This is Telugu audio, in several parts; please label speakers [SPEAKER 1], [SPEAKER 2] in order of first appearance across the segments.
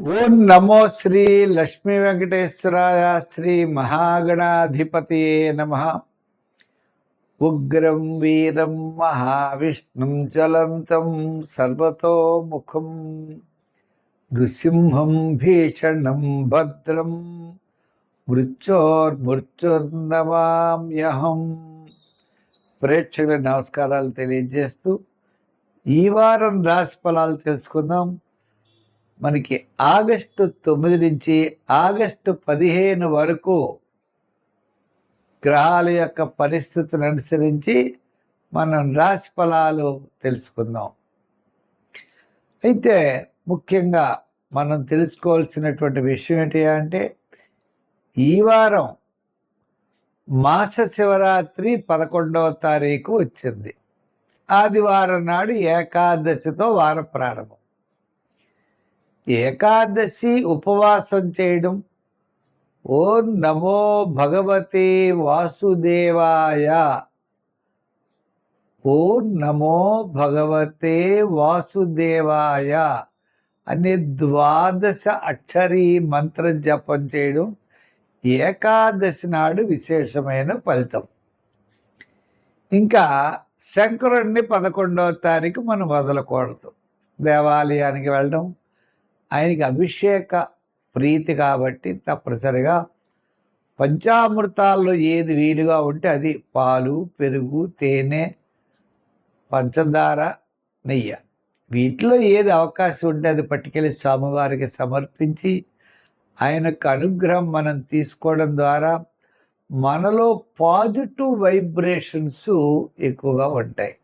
[SPEAKER 1] ఓం నమో శ్రీ లక్ష్మీ వెంకటేశ్వరాయ శ్రీ మహాగణాధిపతియే నమః. ఉగ్రం వీరం మహావిష్ణుం జ్వలంతం సర్వతోముఖం నృసింహం భీషణం భద్రం మృత్యోర్మృత్యుర్నమామ్యహం. ప్రేక్షకుల నమస్కారాలు తెలియజేస్తూ ఈ వారం రాశి ఫలాలు తెలుసుకుందాం. మనకి ఆగస్టు 9 నుంచి ఆగస్టు 15 వరకు గ్రహాల యొక్క పరిస్థితిని అనుసరించి మనం రాశి ఫలాలు తెలుసుకుందాం. అయితే ముఖ్యంగా మనం తెలుసుకోవాల్సినటువంటి విషయం ఏంటి అంటే, ఈ వారం మాస శివరాత్రి 11వ తారీఖు వచ్చింది. ఆదివారం నాడు ఏకాదశితో వార ప్రారంభం. ఏకాదశి ఉపవాసం చేయడం, ఓం నమో భగవతే వాసుదేవాయ, ఓం నమో భగవతే వాసుదేవాయ అనే 12 అక్షరీ మంత్ర జపం చేయడం ఏకాదశి నాడు విశేషమైన ఫలితం. ఇంకా శంకరుణ్ణి 11వ తారీఖు మనం వదలకూడదు. దేవాలయానికి వెళ్ళడం, ఆయనకి అభిషేక ప్రీతి కాబట్టి తప్పనిసరిగా పంచామృతాల్లో ఏది వీలుగా ఉంటే అది పాలు, పెరుగు, తేనె, పంచదార, నెయ్యి, వీటిలో ఏది అవకాశం ఉంటే అది పట్టుకెళ్ళి స్వామివారికి సమర్పించి ఆయనకు అనుగ్రహం మనం తీసుకోవడం ద్వారా మనలో పాజిటివ్ వైబ్రేషన్స్ ఎక్కువగా ఉంటాయి.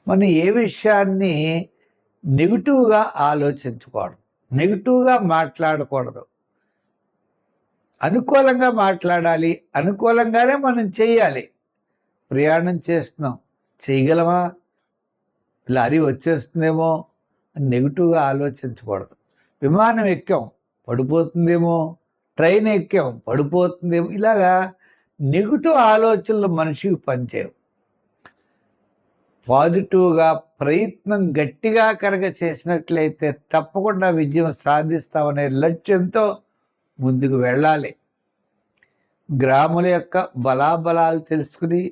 [SPEAKER 1] మనం ఏ విషయాన్ని నెగిటివ్గా ఆలోచించకూడదు, నెగిటివ్గా మాట్లాడకూడదు, అనుకూలంగా మాట్లాడాలి. అనుకూలంగానే మనం చేయాలి. ప్రయాణం చేస్తున్నాం, చేయగలమా, లారీ వచ్చేస్తుందేమో అని నెగిటివ్గా ఆలోచించకూడదు. విమానం ఎక్కాం, పడిపోతుందేమో, ట్రైన్ ఎక్కాం, పడిపోతుందేమో, ఇలాగా నెగిటివ్ ఆలోచనలు మనిషికి పనిచేయవు. పాజిటివ్గా ప్రయత్నం గట్టిగా కనుక చేసినట్లయితే తప్పకుండా విజయం సాధిస్తామనే లక్ష్యంతో ముందుకు వెళ్ళాలి. గ్రాముల యొక్క బలాబలాలు తెలుసుకుని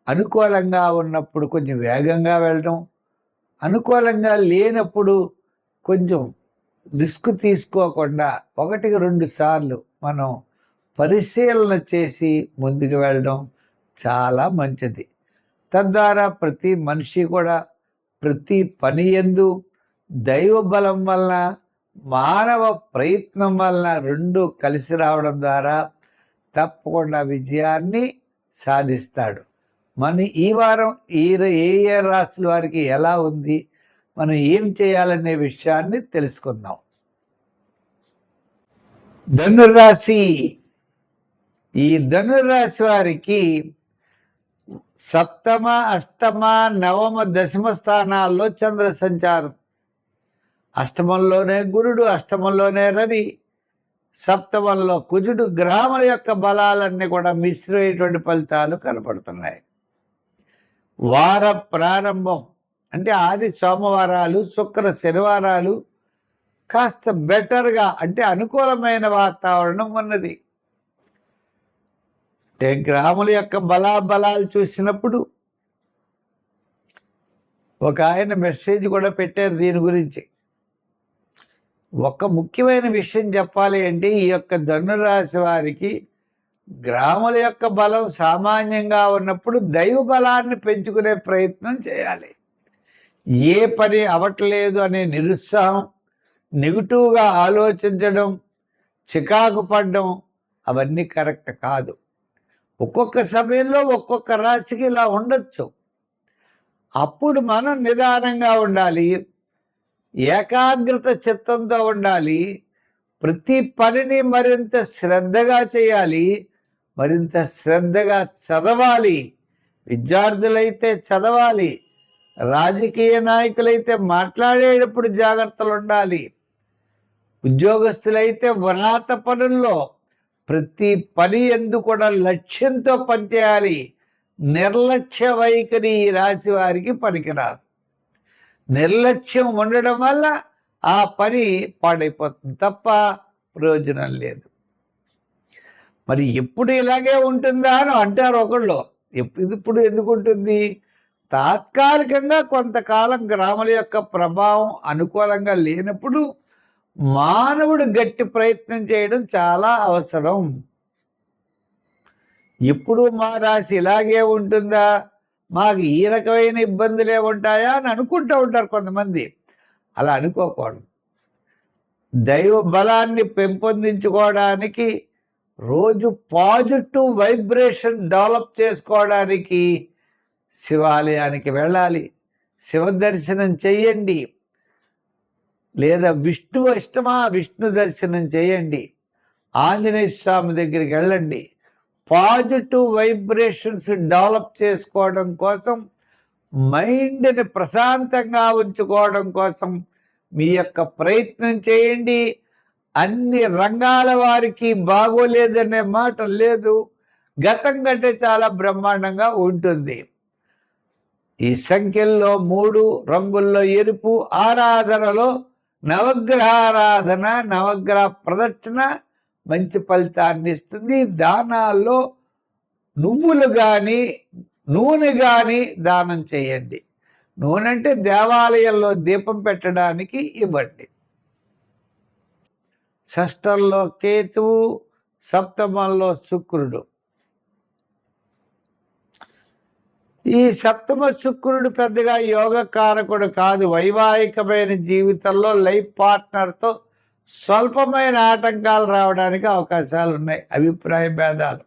[SPEAKER 1] అనుకూలంగా ఉన్నప్పుడు కొంచెం వేగంగా వెళ్ళడం, అనుకూలంగా లేనప్పుడు కొంచెం రిస్క్ తీసుకోకుండా 1-2 సార్లు మనం పరిశీలన చేసి ముందుకు వెళ్ళడం చాలా మంచిది. తద్వారా ప్రతి మనిషి కూడా ప్రతి పని యందు దైవ బలం వలన, మానవ ప్రయత్నం వలన 2 కలిసి రావడం ద్వారా తప్పకుండా విజయాన్ని సాధిస్తాడు. మన ఈ వారం ఏ రాశుల వారికి ఎలా ఉంది, మనం ఏం చేయాలనే విషయాన్ని తెలుసుకుందాం. ధనుర్రాశి. ఈ ధనుర్రాశి వారికి 7వ, 8వ, 9వ, 10వ స్థానాల్లో చంద్ర సంచారం. అష్టమంలోనే గురుడు, అష్టమంలోనే రవి, 7వ కుజుడు. గ్రహముల యొక్క బలాలన్నీ కూడా మిశ్రమైనటువంటి ఫలితాలు కనపడుతున్నాయి. వార ప్రారంభం అంటే ఆది సోమవారాలు, శుక్ర శనివారాలు కాస్త బెటర్గా అంటే అనుకూలమైన వాతావరణం ఉన్నది. అంటే గ్రహముల యొక్క బలాబలాలు చూసినప్పుడు ఒక ఆయన మెసేజ్ కూడా పెట్టారు దీని గురించి. ఒక ముఖ్యమైన విషయం చెప్పాలి అంటే, ఈ యొక్క ధనురాశి వారికి గ్రహముల యొక్క బలం సామాన్యంగా ఉన్నప్పుడు దైవ బలాన్ని పెంచుకునే ప్రయత్నం చేయాలి. ఏ పని అవ్వట్లేదు అనే నిరుత్సాహం, నెగిటివ్గా ఆలోచించడం, చికాకు పడడం అవన్నీ కరెక్ట్ కాదు. ఒక్కొక్క సమయంలో ఒక్కొక్క రాశికి ఇలా ఉండొచ్చు. అప్పుడు మనం నిదానంగా ఉండాలి, ఏకాగ్రత చిత్తంతో ఉండాలి, ప్రతి పనిని మరింత శ్రద్ధగా చేయాలి, మరింత శ్రద్ధగా చదవాలి. విద్యార్థులైతే చదవాలి, రాజకీయ నాయకులైతే మాట్లాడేటప్పుడు జాగ్రత్తలు ఉండాలి, ఉద్యోగస్తులైతే వ్రాత పనుల్లో ప్రతి పని యందు కూడా లక్ష్యంతో పనిచేయాలి. నిర్లక్ష్య వైఖరి ఈ రాశి వారికి పనికిరాదు. నిర్లక్ష్యం ఉండడం వల్ల ఆ పని పాడైపోతుంది తప్ప ప్రయోజనం లేదు. మరి ఎప్పుడు ఇలాగే ఉంటుందా అని అంటారు ఒకళ్ళు. ఇప్పుడు ఎందుకు ఉంటుంది? తాత్కాలికంగా కొంతకాలం గ్రామాల యొక్క ప్రభావం అనుకూలంగా లేనప్పుడు మానవుడు గట్టి ప్రయత్నం చేయడం చాలా అవసరం. ఎప్పుడు మా రాశి ఇలాగే ఉంటుందా, మాకు ఈ రకమైన ఇబ్బందులే ఉంటాయా అని అనుకుంటూ ఉంటారు కొంతమంది. అలా అనుకోకూడదు. దైవ బలాన్ని పెంపొందించుకోవడానికి, రోజు పాజిటివ్ వైబ్రేషన్ డెవలప్ చేసుకోవడానికి శివాలయానికి వెళ్ళాలి, శివ దర్శనం చెయ్యండి. లేదా విష్ణువు ఇష్టమా, విష్ణు దర్శనం చేయండి. ఆంజనేయ స్వామి దగ్గరికి వెళ్ళండి. పాజిటివ్ వైబ్రేషన్స్ డెవలప్ చేసుకోవడం కోసం, మైండ్ని ప్రశాంతంగా ఉంచుకోవడం కోసం మీ యొక్క ప్రయత్నం చేయండి. అన్ని రంగాల వారికి బాగోలేదనే మాట లేదు. గతం కంటే చాలా బ్రహ్మాండంగా ఉంటుంది. ఈ సంఖ్యల్లో 3, రంగుల్లో ఎరుపు, ఆరాధనలో నవగ్రహారాధన, నవగ్రహ ప్రదక్షిణ మంచి ఫలితాన్ని ఇస్తుంది. దానాల్లో నువ్వులు కానీ నూనె కానీ దానం చేయండి. నూనె అంటే దేవాలయంలో దీపం పెట్టడానికి ఇవ్వండి. షష్టంలో కేతువు, సప్తమంలో శుక్రుడు. ఈ సప్తమ శుక్రుడు పెద్దగా యోగకారకుడు కాదు. వైవాహికమైన జీవితంలో లైఫ్ పార్ట్నర్తో స్వల్పమైన ఆటంకాలు రావడానికి అవకాశాలు ఉన్నాయి. అభిప్రాయ భేదాలు.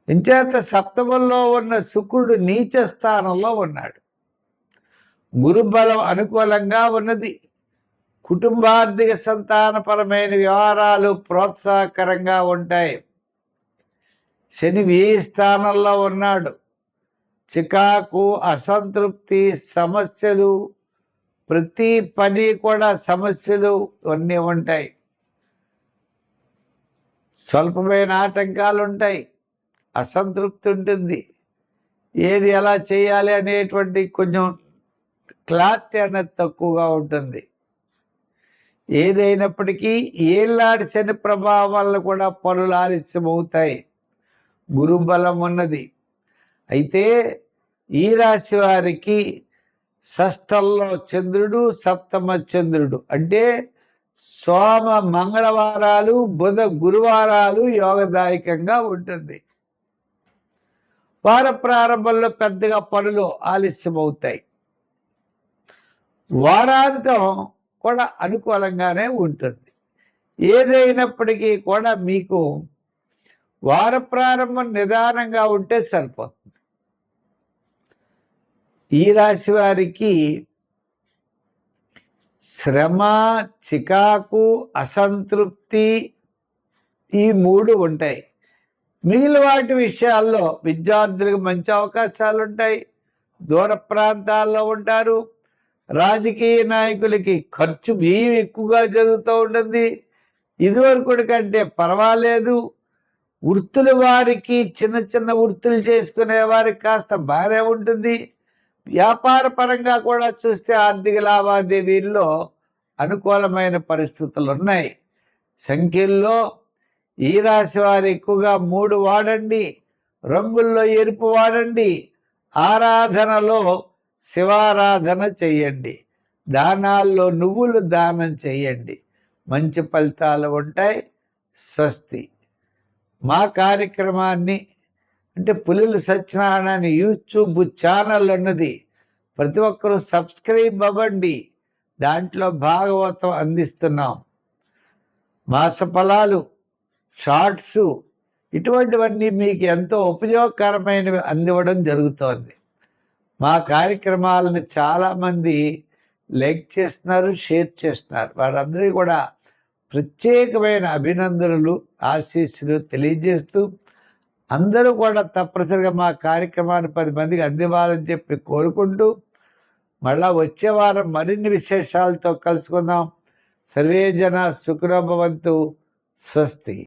[SPEAKER 1] ఇంచేత సప్తమంలో ఉన్న శుక్రుడు నీచ స్థానంలో ఉన్నాడు. గురుబలం అనుకూలంగా ఉన్నది. కుటుంబార్థిక సంతానపరమైన వ్యవహారాలు ప్రోత్సాహకరంగా ఉంటాయి. శని వ్యయ స్థానంలో ఉన్నాడు. చికాకు, అసంతృప్తి, సమస్యలు, ప్రతి పని కూడా సమస్యలు ఇవన్నీ ఉంటాయి. స్వల్పమైన ఆటంకాలు ఉంటాయి. అసంతృప్తి ఉంటుంది. ఏది ఎలా చేయాలి అనేటువంటి కొంచెం క్లారిటీ అనేది తక్కువగా ఉంటుంది. ఏదైనప్పటికీ ఏళ్ళాడి శని ప్రభావం వల్ల కూడా పనులు ఆలస్యం అవుతాయి. గురుబలం ఉన్నది. అయితే ఈ రాశి వారికి షష్టంలో చంద్రుడు, సప్తమ చంద్రుడు అంటే సోమ మంగళవారాలు, బుధ గురువారాలు యోగదాయకంగా ఉంటుంది. వార ప్రారంభంలో పెద్దగా పనులు ఆలస్యం అవుతాయి. వారాంతం కూడా అనుకూలంగానే ఉంటుంది. ఏదైనప్పటికీ కూడా మీకు వార ప్రారంభం నిదానంగా ఉంటే సరిపోతుంది. ఈ రాశి వారికి శ్రమ, చికాకు, అసంతృప్తి ఈ 3 ఉంటాయి. మిగిలిన వాటి విషయాల్లో విద్యార్థులకు మంచి అవకాశాలు ఉంటాయి. దూర ప్రాంతాల్లో ఉంటారు. రాజకీయ నాయకులకి ఖర్చు వ్యయం ఎక్కువగా జరుగుతూ ఉంటుంది. ఇదివరకు కంటే పర్వాలేదు. వృత్తుల వారికి, చిన్న చిన్న వృత్తులు చేసుకునే వారికి కాస్త బాగానే ఉంటుంది. వ్యాపార పరంగా కూడా చూస్తే ఆర్థిక లావాదేవీల్లో అనుకూలమైన పరిస్థితులు ఉన్నాయి. సంఖ్యల్లో ఈ రాశి వారు ఎక్కువగా 3 వాడండి. రంగుల్లో ఎరుపు వాడండి. ఆరాధనలో శివారాధన చెయ్యండి. దానాల్లో నువ్వులు దానం చెయ్యండి. మంచి ఫలితాలు ఉంటాయి. స్వస్తి. మా కార్యక్రమాన్ని అంటే పులుల సత్యనారాయణ యూట్యూబ్ ఛానల్ ఉన్నది. ప్రతి ఒక్కరూ సబ్స్క్రైబ్ అవ్వండి. దాంట్లో భాగవతం అందిస్తున్నాం. మాస ఫలాలు, షార్ట్స్ ఇటువంటివన్నీ మీకు ఎంతో ఉపయోగకరమైనవి అందివ్వడం జరుగుతోంది. మా కార్యక్రమాలను చాలామంది లైక్ చేస్తున్నారు, షేర్ చేస్తున్నారు. వారందరికీ కూడా ప్రత్యేకమైన అభినందనలు, ఆశీస్సులు తెలియజేస్తూ అందరూ కూడా తప్పనిసరిగా మా కార్యక్రమాన్ని 10 మందికి అందివ్వాలని చెప్పి కోరుకుంటూ మళ్ళా వచ్చే వారం మరిన్ని విశేషాలతో కలుసుకుందాం. సర్వే జన సుఖినో భవంతు. స్వస్తి.